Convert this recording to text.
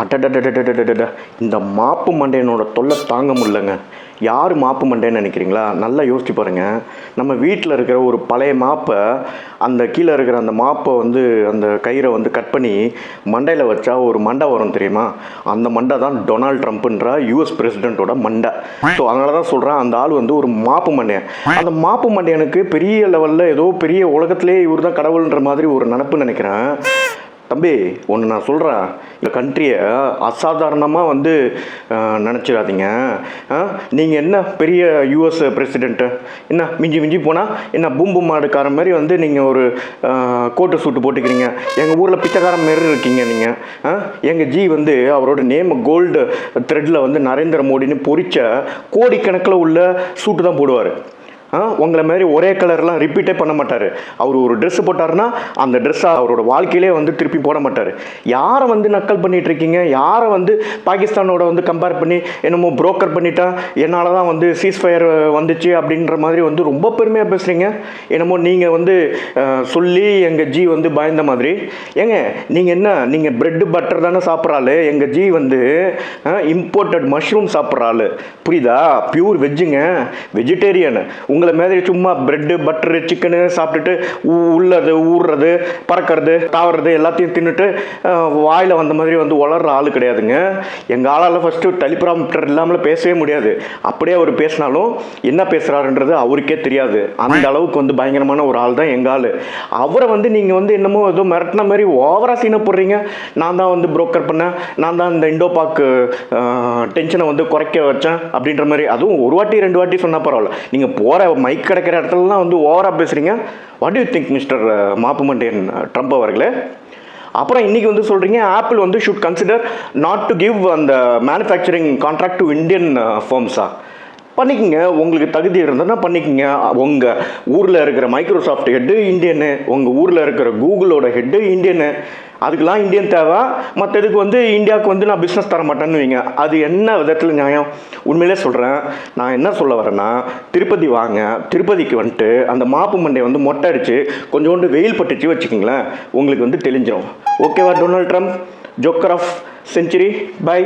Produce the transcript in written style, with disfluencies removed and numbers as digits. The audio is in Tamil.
அடடடடடடடட இந்த மாப்பு மண்டையனோட தொல்லை தாங்க முடியலங்க. யார் மாப்பு மண்டைன்னு நினைக்கிறீங்களா? நல்லா யோசிச்சு பாருங்கள். நம்ம வீட்டில் இருக்கிற ஒரு பழைய மாப்பை, அந்த கீழே இருக்கிற அந்த மாப்பை வந்து அந்த கயிறை வந்து கட் பண்ணி மண்டையில் வச்சா ஒரு மண்டை வரும் தெரியுமா? அந்த மண்டை தான் டொனால்ட் ட்ரம்ப்ன்ற யூஎஸ் பிரசிடெண்ட்டோட மண்டை. ஸோ அதனால தான் சொல்கிறேன், அந்த ஆள் வந்து ஒரு மாப்பு மண்டையன். அந்த மாப்பு மண்டையனுக்கு பெரிய லெவலில் ஏதோ பெரிய உலகத்திலே இவர் தான் கடவுள்ன்ற மாதிரி ஒரு நினப்பு நினைக்கிறேன். தம்பி, ஒன்று நான் சொல்கிறேன், இந்த கண்ட்ரியை அசாதாரணமாக வந்து நினச்சிடாதீங்க. நீங்கள் என்ன பெரிய யூஎஸ் பிரசிடெண்ட்டு, என்ன மிஞ்சி மிஞ்சி போனால் என்ன பூம்பு மாடுக்கார மாதிரி வந்து நீங்கள் ஒரு கோட்டு சூட்டு போட்டுக்கிறீங்க. எங்கள் ஊரில் பிச்சைக்காரன் மாரி இருக்கீங்க நீங்கள். எங்கள் ஜி வந்து அவரோட நேம் கோல்டு த்ரெட்டில் வந்து நரேந்திர மோடின்னு பொறிச்ச கோடிக்கணக்கில் உள்ள சூட்டு தான் போடுவார். உங்களை மாதிரி ஒரே கலர்லாம் ரிப்பீட்டே பண்ண மாட்டார். அவர் ஒரு ட்ரெஸ்ஸு போட்டார்னா அந்த ட்ரெஸ்ஸை அவரோட வாழ்க்கையிலே வந்து திருப்பி போட மாட்டார். யாரை வந்து நக்கல் பண்ணிகிட்டு இருக்கீங்க? யாரை வந்து பாகிஸ்தானோட வந்து கம்பேர் பண்ணி என்னமோ புரோக்கர் பண்ணிட்டா என்னால் தான் வந்து சீஸ்ஃபயர் வந்துச்சு அப்படின்ற மாதிரி வந்து ரொம்ப பெருமையாக பேசுகிறீங்க. என்னமோ நீங்கள் வந்து சொல்லி எங்கள் ஜி வந்து பயந்த மாதிரி. ஏங்க, நீங்கள் என்ன, நீங்கள் ப்ரெட்டு பட்டர் தானே சாப்பிட்றாள். எங்கள் ஜி வந்து இம்போர்ட்டட் மஷ்ரூம் சாப்பிட்றாள். புரியுதா? பியூர் வெஜ்ஜுங்க, வெஜிடேரியன். உங்களை மாதிரி சும்மா பிரெட்டு பட்டரு சிக்கனு சாப்பிட்டுட்டு உள்ளது ஊறுறது பறக்கிறது தாவறது எல்லாத்தையும் தின்னுட்டு வாயில் வந்த மாதிரி வந்து வளர்கிற ஆள் கிடையாதுங்க. எங்கள் ஆளால் ஃபஸ்ட்டு டெலிபிராம்டர் இல்லாமல் பேசவே முடியாது. அப்படியே அவர் பேசினாலும் என்ன பேசுகிறாருன்றது அவருக்கே தெரியாது. அந்த அளவுக்கு வந்து பயங்கரமான ஒரு ஆள் தான் எங்கள் ஆள். அவரை வந்து நீங்கள் வந்து என்னமோ ஏதோ மிரட்டின மாதிரி ஓவராக சீனை போடுறீங்க. நான் தான் வந்து புரோக்கர் பண்ணேன், நான் தான் இந்த இண்டோ பாக் டென்ஷனை வந்து குறைக்க வச்சேன் அப்படின்ற மாதிரி. அதுவும் ஒரு வாட்டி ரெண்டு வாட்டி சொன்னால் பரவாயில்ல, நீங்கள் போகிற மைக் கிடைக்கிற இடத்துலலாம் வந்து ஓவராக பேசுகிறீங்க. வாட் யூ திங்க் மிஸ்டர் மாப்பு மண்டையன் ட்ரம்ப் அவர்களே? அப்புறம் இன்றைக்கி வந்து சொல்கிறீங்க ஆப்பிள் வந்து should consider not to give அந்த மேனுஃபேக்சரிங் கான்ட்ராக்ட் டு இந்தியன் ஃபர்ம்ஸா. பண்ணிக்கோங்க, உங்களுக்கு தகுதி இருந்ததுன்னா பண்ணிக்கோங்க. உங்கள் ஊரில் இருக்கிற மைக்ரோசாஃப்ட் ஹெட்டு இந்தியனு, உங்கள் ஊரில் இருக்கிற கூகுளோட ஹெட்டு இந்தியனு. அதுக்கெலாம் இந்தியன் தேவை. மற்றதுக்கு வந்து இந்தியாவுக்கு வந்து நான் பிஸ்னஸ் தர மாட்டேன்னு வைங்க. அது என்ன விதத்தில் நியாயம்? உண்மையிலே சொல்கிறேன். நான் என்ன சொல்ல வரேன்னா, திருப்பதி வாங்க, திருப்பதிக்கு வந்துட்டு அந்த மாப்பு மண்டையை வந்து மொட்டை அடித்து கொஞ்சோண்டு வெயில் பட்டுச்சு வச்சுக்கிங்களேன், உங்களுக்கு வந்து தெளிஞ்சிடும். ஓகேவா Donald Trump, joker of century? By.